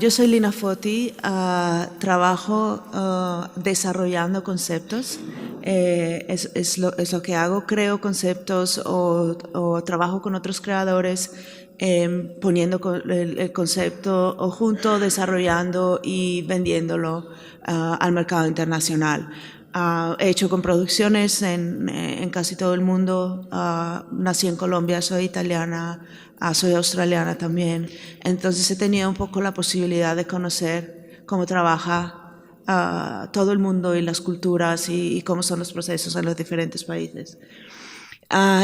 Yo soy Lina Foti, trabajo desarrollando conceptos, es lo que hago, creo conceptos o trabajo con otros creadores poniendo el concepto o junto, desarrollando y vendiéndolo al mercado internacional. He hecho con producciones en casi todo el mundo. Nací en Colombia, soy italiana, soy australiana también. Entonces he tenido un poco la posibilidad de conocer cómo trabaja todo el mundo y las culturas y cómo son los procesos en los diferentes países.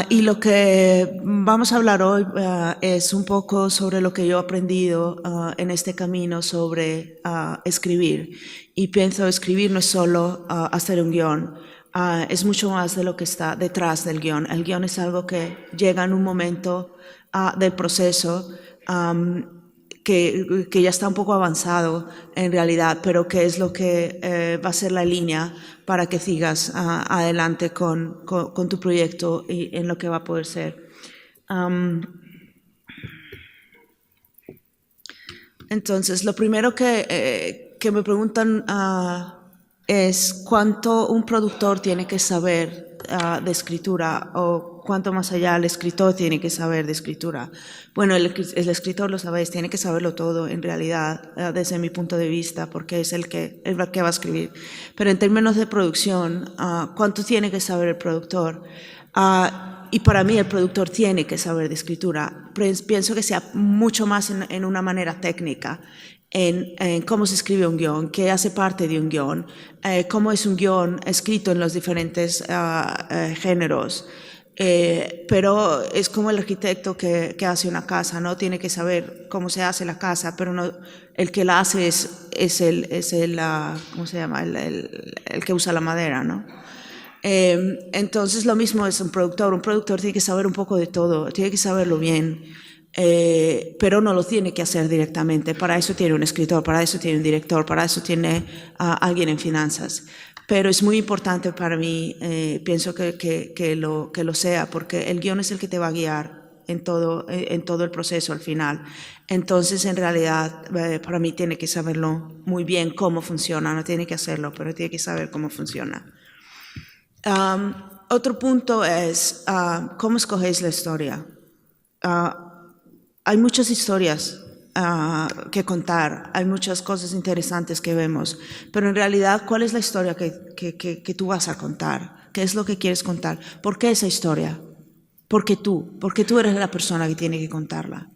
Y lo que vamos a hablar hoy es un poco sobre lo que yo he aprendido en este camino sobre escribir. Y pienso escribir no es solo hacer un guión, es mucho más de lo que está detrás del guión. El guión es algo que llega en un momento del proceso que ya está un poco avanzado en realidad, pero que es lo que va a ser la línea para que sigas adelante con tu proyecto y en lo que va a poder ser. Entonces, lo primero que me preguntan es cuánto un productor tiene que saber de escritura o cuánto más allá el escritor tiene que saber de escritura. Bueno, el escritor, lo sabéis, tiene que saberlo todo en realidad, desde mi punto de vista, porque es el que va a escribir. Pero en términos de producción, ¿cuánto tiene que saber el productor? Y para mí el productor tiene que saber de escritura. Pienso que sea mucho más en una manera técnica, en cómo se escribe un guión, qué hace parte de un guión, cómo es un guión escrito en los diferentes géneros. Pero es como el arquitecto que hace una casa, ¿no? Tiene que saber cómo se hace la casa, pero no, el que la hace es el ¿cómo se llama? El que usa la madera, ¿no? Entonces lo mismo es un productor tiene que saber un poco de todo, tiene que saberlo bien, pero no lo tiene que hacer directamente. Para eso tiene un escritor, para eso tiene un director, para eso tiene alguien en finanzas. Pero es muy importante para mí, pienso que lo sea, porque el guión es el que te va a guiar en todo el proceso al final. Entonces, en realidad, para mí tiene que saberlo muy bien cómo funciona, no tiene que hacerlo, pero tiene que saber cómo funciona. Otro punto es cómo escogéis la historia. Hay muchas historias que contar, hay muchas cosas interesantes que vemos, pero en realidad, ¿cuál es la historia que tú vas a contar? ¿Qué es lo que quieres contar? ¿Por qué esa historia? Porque tú eres la persona que tiene que contarla.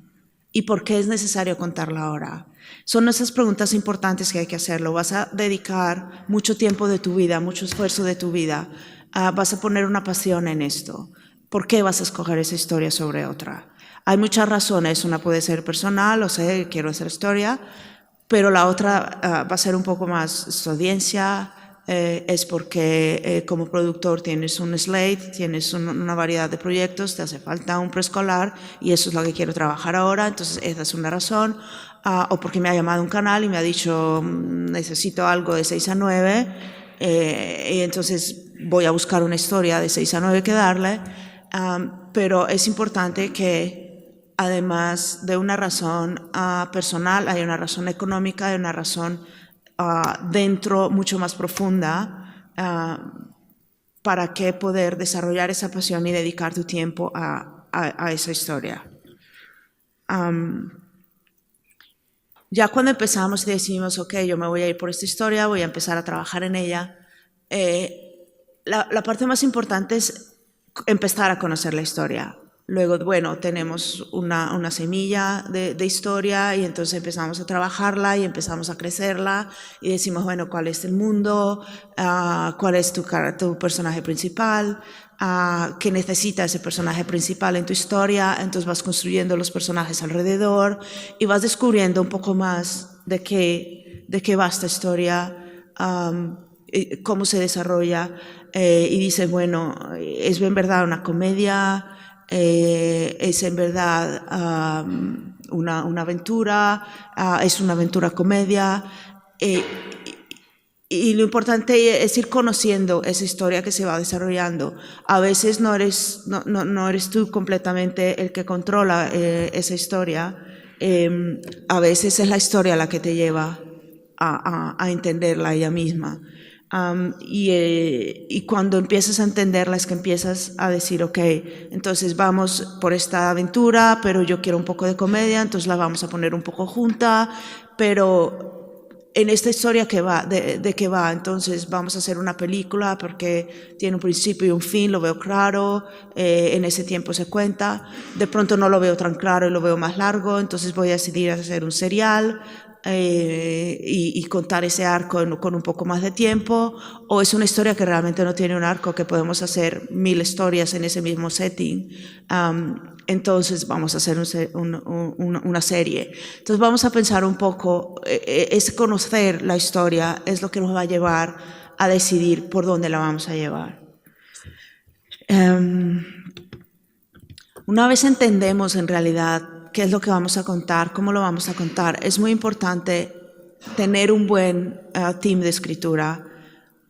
¿Y por qué es necesario contarla ahora? Son esas preguntas importantes que hay que hacerlo. Vas a dedicar mucho tiempo de tu vida, mucho esfuerzo de tu vida. Vas a poner una pasión en esto. ¿Por qué vas a escoger esa historia sobre otra? Hay muchas razones. Una puede ser personal, o sea, quiero hacer historia, pero la otra va a ser un poco más su audiencia. Es porque como productor tienes un slate, tienes una variedad de proyectos, te hace falta un preescolar y eso es lo que quiero trabajar ahora, entonces esa es una razón. O porque me ha llamado un canal y me ha dicho necesito algo de 6 a 9 y entonces voy a buscar una historia de 6 a 9 que darle, pero es importante que además de una razón personal hay una razón económica, hay una razón dentro mucho más profunda para que poder desarrollar esa pasión y dedicar tu tiempo a esa historia. Ya cuando empezamos y decimos, ok, yo me voy a ir por esta historia, voy a empezar a trabajar en ella, la parte más importante es empezar a conocer la historia. Luego, bueno, tenemos una semilla de historia y entonces empezamos a trabajarla y empezamos a crecerla y decimos, bueno, ¿cuál es el mundo? ¿Cuál es tu personaje principal? ¿Qué necesita ese personaje principal en tu historia? Entonces vas construyendo los personajes alrededor y vas descubriendo un poco más de qué va esta historia, cómo se desarrolla y dices, bueno, ¿es en verdad una comedia? ¿Es en verdad una aventura? ¿Es una aventura comedia? Y lo importante es ir conociendo esa historia que se va desarrollando. A veces no eres tú completamente el que controla esa historia, A veces es la historia la que te lleva a entenderla ella misma. Y cuando empiezas a entenderla es que empiezas a decir, ok, entonces vamos por esta aventura, pero yo quiero un poco de comedia, entonces la vamos a poner un poco junta, pero en esta historia que va, de qué va, entonces vamos a hacer una película porque tiene un principio y un fin, lo veo claro, en ese tiempo se cuenta, de pronto no lo veo tan claro y lo veo más largo, entonces voy a decidir hacer un serial, y contar ese arco con un poco más de tiempo, o es una historia que realmente no tiene un arco, que podemos hacer 1000 historias en ese mismo setting, entonces vamos a hacer una serie. Entonces vamos a pensar un poco, es conocer la historia, es lo que nos va a llevar a decidir por dónde la vamos a llevar. Una vez entendemos en realidad qué es lo que vamos a contar, cómo lo vamos a contar, es muy importante tener un buen team de escritura.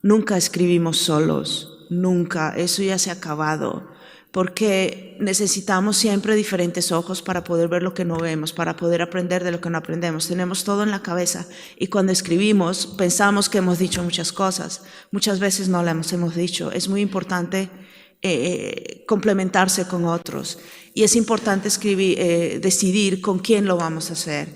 Nunca escribimos solos, nunca, eso ya se ha acabado, porque necesitamos siempre diferentes ojos para poder ver lo que no vemos, para poder aprender de lo que no aprendemos. Tenemos todo en la cabeza y cuando escribimos pensamos que hemos dicho muchas cosas, muchas veces no las hemos dicho. Es muy importante complementarse con otros y es importante decidir con quién lo vamos a hacer.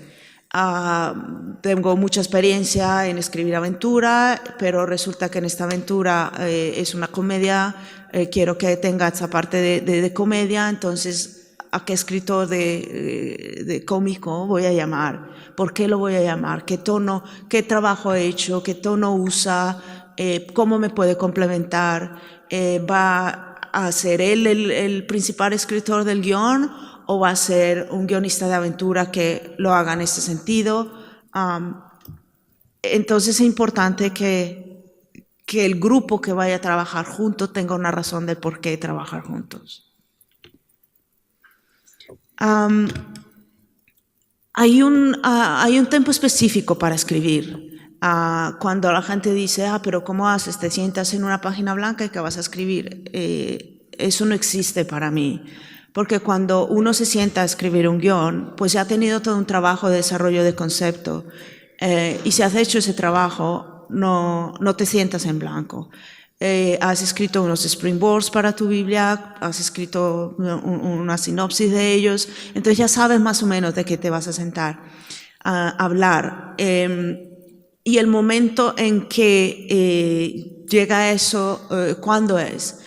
Tengo mucha experiencia en escribir aventura, pero resulta que en esta aventura es una comedia, quiero que tenga esa parte de comedia, entonces ¿a qué escritor de cómico voy a llamar? ¿Por qué lo voy a llamar? ¿Qué tono, qué trabajo ha hecho? ¿Qué tono usa? ¿Cómo me puede complementar? ¿Va a ser él el principal escritor del guión o va a ser un guionista de aventura que lo haga en ese sentido? Entonces es importante que el grupo que vaya a trabajar juntos tenga una razón del por qué trabajar juntos. Hay un tiempo específico para escribir. Cuando la gente dice, pero ¿cómo haces? Te sientas en una página blanca y ¿qué vas a escribir? Eso no existe para mí, porque cuando uno se sienta a escribir un guión, pues ya ha tenido todo un trabajo de desarrollo de concepto, y si has hecho ese trabajo, no te sientas en blanco. Has escrito unos springboards para tu Biblia, has escrito una sinopsis de ellos, entonces ya sabes más o menos de qué te vas a sentar a hablar. Y el momento en que llega eso, ¿cuándo es?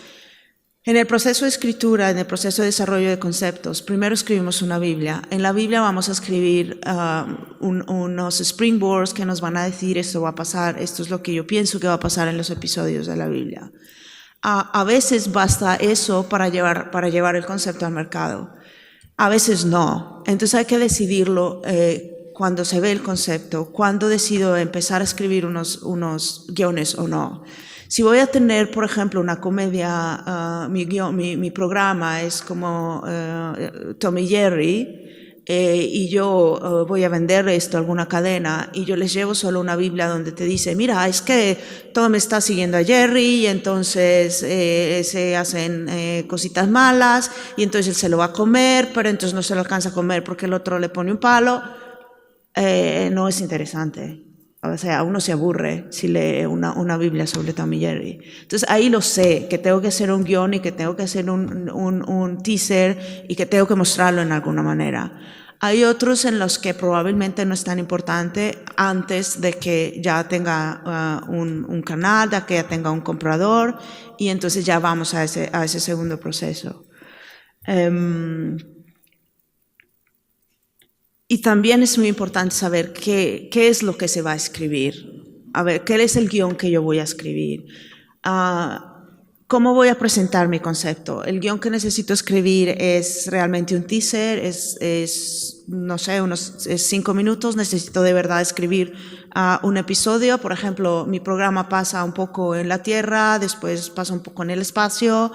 En el proceso de escritura, en el proceso de desarrollo de conceptos, primero escribimos una Biblia. En la Biblia vamos a escribir unos springboards que nos van a decir esto va a pasar, esto es lo que yo pienso que va a pasar en los episodios de la Biblia. A veces basta eso para llevar el concepto al mercado. A veces no. Entonces hay que decidirlo cuando se ve el concepto, cuándo decido empezar a escribir unos guiones o no. Si voy a tener, por ejemplo, una comedia, mi programa es como Tom y Jerry, y yo voy a vender esto a alguna cadena y yo les llevo solo una Biblia donde te dice, mira, es que Tom está siguiendo a Jerry y entonces se hacen cositas malas y entonces él se lo va a comer, pero entonces no se lo alcanza a comer porque el otro le pone un palo, no es interesante. O sea, uno se aburre si lee una Biblia sobre Tom y Jerry. Entonces ahí lo sé, que tengo que hacer un guión y que tengo que hacer un teaser y que tengo que mostrarlo en alguna manera. Hay otros en los que probablemente no es tan importante antes de que ya tenga un canal, de que ya tenga un comprador y entonces ya vamos a ese segundo proceso. Y también es muy importante saber qué es lo que se va a escribir. A ver, ¿qué es el guión que yo voy a escribir? ¿Cómo voy a presentar mi concepto? El guión que necesito escribir es realmente un teaser, no sé, unos 5 minutos. Necesito de verdad escribir un episodio. Por ejemplo, mi programa pasa un poco en la Tierra, después pasa un poco en el espacio.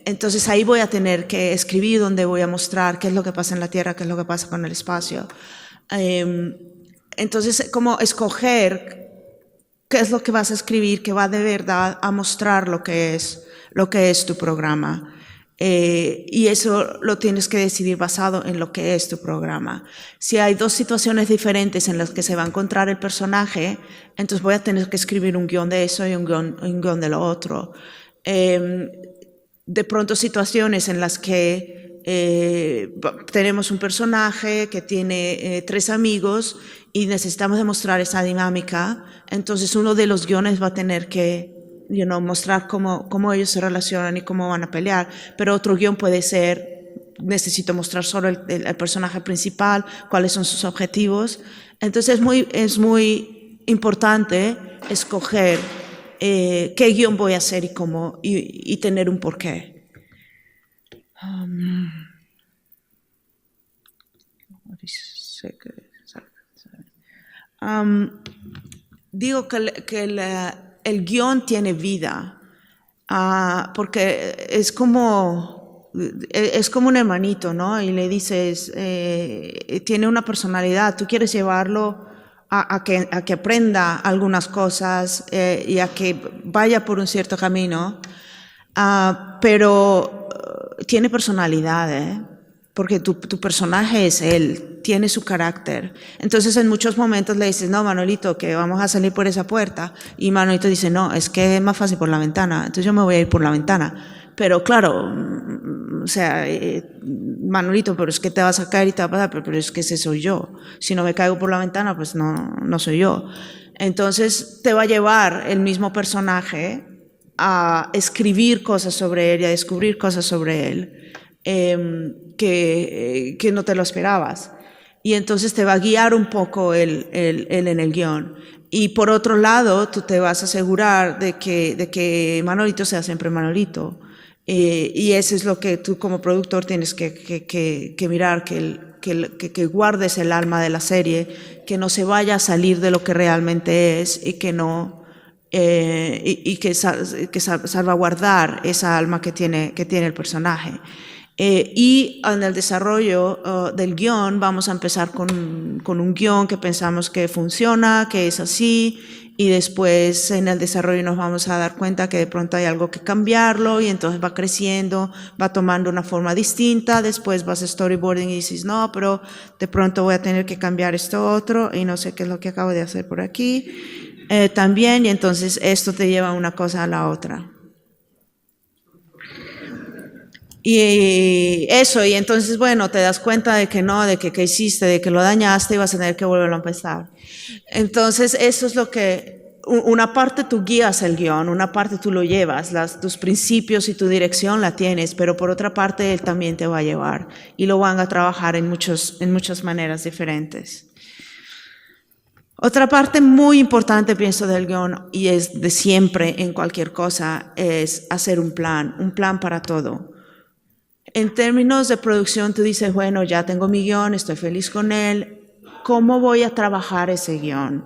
Entonces ahí voy a tener que escribir donde voy a mostrar qué es lo que pasa en la Tierra, qué es lo que pasa con el espacio. Entonces, como escoger qué es lo que vas a escribir, que va de verdad a mostrar lo que es tu programa. Y eso lo tienes que decidir basado en lo que es tu programa. Si hay dos situaciones diferentes en las que se va a encontrar el personaje, entonces voy a tener que escribir un guión de eso y un guión de lo otro. De pronto situaciones en las que tenemos un personaje que tiene 3 amigos y necesitamos demostrar esa dinámica, entonces uno de los guiones va a tener que mostrar cómo ellos se relacionan y cómo van a pelear, pero otro guión puede ser, necesito mostrar solo el personaje principal, cuáles son sus objetivos. Entonces es muy importante escoger qué guión voy a hacer y cómo, y tener un porqué. Digo que el guión tiene vida, porque es como un hermanito, ¿no? Y le dices, tiene una personalidad, tú quieres llevarlo a que aprenda algunas cosas y a que vaya por un cierto camino, pero tiene personalidad, porque tu personaje es él, tiene su carácter. Entonces en muchos momentos le dices, no, Manolito, que vamos a salir por esa puerta, y Manolito dice, no, es que es más fácil por la ventana, entonces yo me voy a ir por la ventana. Pero claro, o sea, Manolito, pero es que te vas a caer y te va a pasar, pero es que ese soy yo. Si no me caigo por la ventana, pues no soy yo. Entonces te va a llevar el mismo personaje a escribir cosas sobre él y a descubrir cosas sobre él que no te lo esperabas. Y entonces te va a guiar un poco él en el guión. Y por otro lado, tú te vas a asegurar de que Manolito sea siempre Manolito. Y eso es lo que tú como productor tienes que mirar, que guardes el alma de la serie, que no se vaya a salir de lo que realmente es y que no... que salvaguardar esa alma que tiene el personaje. Y en el desarrollo del guión vamos a empezar con un guión que pensamos que funciona, que es así, y después en el desarrollo nos vamos a dar cuenta que de pronto hay algo que cambiarlo y entonces va creciendo, va tomando una forma distinta, después vas a storyboarding y dices, no, pero de pronto voy a tener que cambiar esto otro y no sé qué es lo que acabo de hacer por aquí también, y entonces esto te lleva una cosa a la otra. Y eso, y entonces, bueno, te das cuenta de que no, de que hiciste, de que lo dañaste y vas a tener que volverlo a empezar. Entonces, eso es lo que, una parte tú guías el guión, una parte tú lo llevas, tus principios y tu dirección la tienes, pero por otra parte él también te va a llevar y lo van a trabajar en muchas maneras diferentes. Otra parte muy importante, pienso, del guión, y es de siempre en cualquier cosa, es hacer un plan para todo. En términos de producción, tú dices, bueno, ya tengo mi guión, estoy feliz con él. ¿Cómo voy a trabajar ese guión?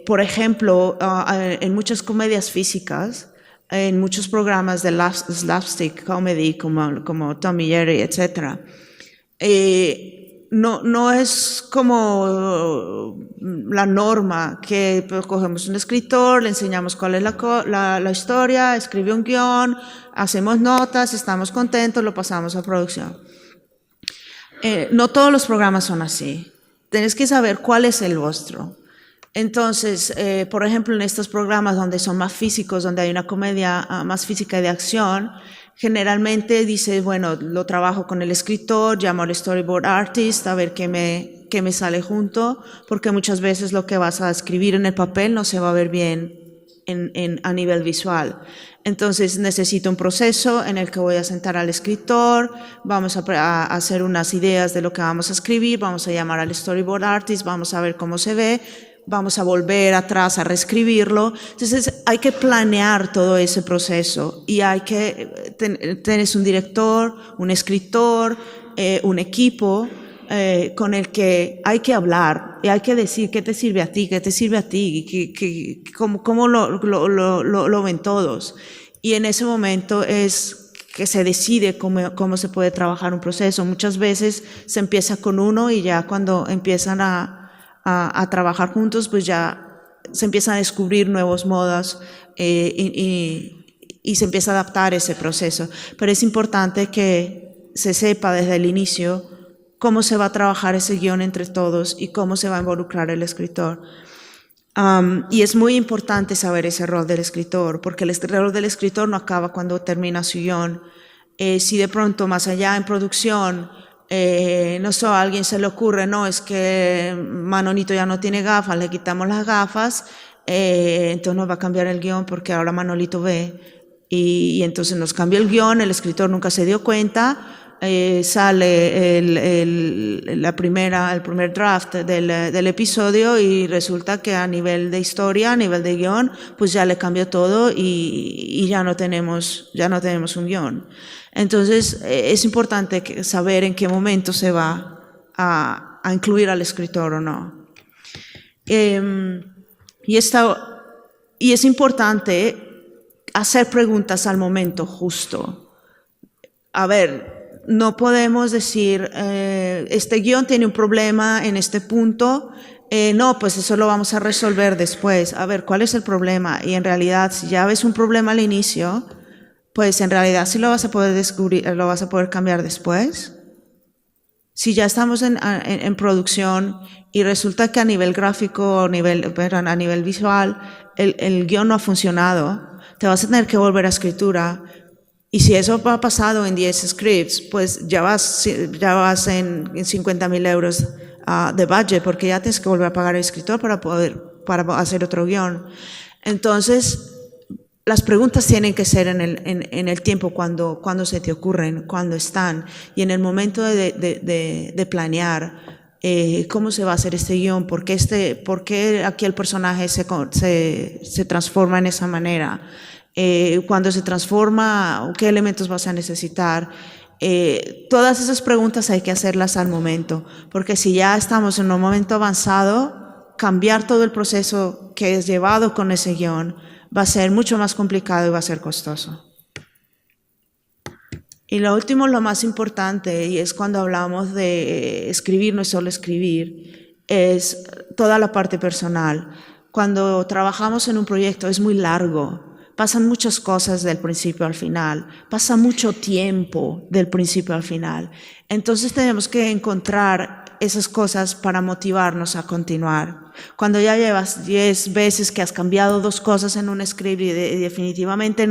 Por ejemplo, en muchas comedias físicas, en muchos programas de slapstick comedy como Tom y Jerry, etc., no es como la norma que cogemos un escritor, le enseñamos cuál es la historia, escribe un guión, hacemos notas, estamos contentos, lo pasamos a producción. No todos los programas son así. Tienes que saber cuál es el vuestro. Entonces, por ejemplo, en estos programas donde son más físicos, donde hay una comedia más física y de acción, generalmente dices, bueno, lo trabajo con el escritor, llamo al storyboard artist a ver qué me sale junto, porque muchas veces lo que vas a escribir en el papel no se va a ver bien a nivel visual. Entonces necesito un proceso en el que voy a sentar al escritor, vamos a hacer unas ideas de lo que vamos a escribir, vamos a llamar al storyboard artist, vamos a ver cómo se ve, vamos a volver atrás a reescribirlo. Entonces hay que planear todo ese proceso y hay que tener un director, un escritor, un equipo con el que hay que hablar y hay que decir qué te sirve a ti, qué te sirve a ti, cómo lo ven todos. Y en ese momento es que se decide cómo se puede trabajar un proceso. Muchas veces se empieza con uno y ya cuando empiezan a trabajar juntos, pues ya se empiezan a descubrir nuevos modos y y se empieza a adaptar ese proceso. Pero es importante que se sepa desde el inicio cómo se va a trabajar ese guión entre todos y cómo se va a involucrar el escritor. Y es muy importante saber ese rol del escritor, porque el rol del escritor no acaba cuando termina su guión. Si de pronto más allá en producción, no sé, a alguien se le ocurre, no, es que Manolito ya no tiene gafas, le quitamos las gafas, entonces nos va a cambiar el guión porque ahora Manolito ve, y entonces nos cambia el guión, el escritor nunca se dio cuenta, sale el primer draft del episodio y resulta que a nivel de historia, a nivel de guión, pues ya le cambió todo y ya no tenemos un guión. Entonces es importante saber en qué momento se va a incluir al escritor o no. Y es importante hacer preguntas al momento justo. A ver, no podemos decir, este guión tiene un problema en este punto, no, pues eso lo vamos a resolver después. A ver, ¿cuál es el problema? Y en realidad, si ya ves un problema al inicio, pues en realidad sí lo vas a poder descubrir, lo vas a poder cambiar después. Si ya estamos en producción y resulta que a nivel gráfico, a nivel visual, el guión no ha funcionado, te vas a tener que volver a escritura. Y si eso ha pasado en 10 scripts, pues ya vas en 50.000 euros de budget, porque ya tienes que volver a pagar al escritor para hacer otro guión. Entonces, las preguntas tienen que ser en el tiempo cuando se te ocurren, cuando están, y en el momento de planear cómo se va a hacer este guión, por qué aquí el personaje se transforma en esa manera, cuando se transforma, qué elementos vas a necesitar. Todas esas preguntas hay que hacerlas al momento, porque si ya estamos en un momento avanzado, cambiar todo el proceso que es llevado con ese guión va a ser mucho más complicado y va a ser costoso. Y lo último, lo más importante, y es cuando hablamos de escribir, no es solo escribir, es toda la parte personal. Cuando trabajamos en un proyecto es muy largo, pasan muchas cosas del principio al final, pasa mucho tiempo del principio al final. Entonces tenemos que encontrar esas cosas para motivarnos a continuar. Cuando ya llevas 10 veces que has cambiado 2 cosas en un script y definitivamente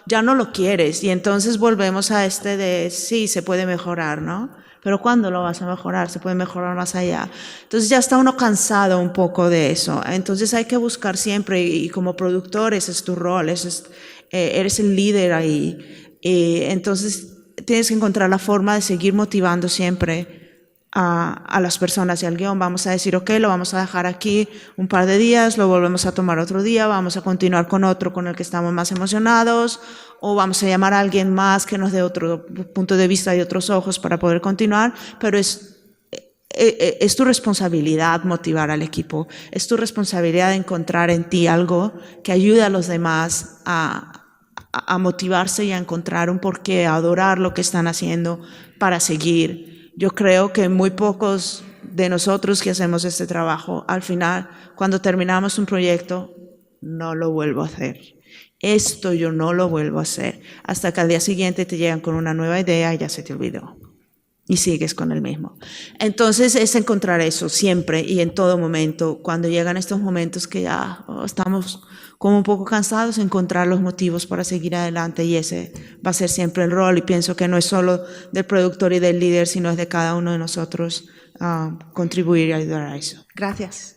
ya no lo quieres, y entonces volvemos a de sí, se puede mejorar, ¿no? Pero ¿cuándo lo vas a mejorar? Se puede mejorar más allá. Entonces ya está uno cansado un poco de eso. Entonces hay que buscar siempre, y como productor ese es tu rol, eres el líder ahí. Entonces tienes que encontrar la forma de seguir motivando siempre a las personas y al guión. Vamos a decir, ok, lo vamos a dejar aquí un par de días, lo volvemos a tomar otro día, vamos a continuar con otro con el que estamos más emocionados, o vamos a llamar a alguien más que nos dé otro punto de vista y otros ojos para poder continuar, pero es tu responsabilidad motivar al equipo, es tu responsabilidad encontrar en ti algo que ayude a los demás a motivarse y a encontrar un porqué, a adorar lo que están haciendo para seguir. Yo creo que muy pocos de nosotros que hacemos este trabajo, al final, cuando terminamos un proyecto, no lo vuelvo a hacer. Esto yo no lo vuelvo a hacer. Hasta que al día siguiente te llegan con una nueva idea y ya se te olvidó. Y sigues con el mismo. Entonces es encontrar eso siempre y en todo momento. Cuando llegan estos momentos que ya estamos como un poco cansados, encontrar los motivos para seguir adelante, y ese va a ser siempre el rol, y pienso que no es solo del productor y del líder, sino es de cada uno de nosotros contribuir y ayudar a eso. Gracias.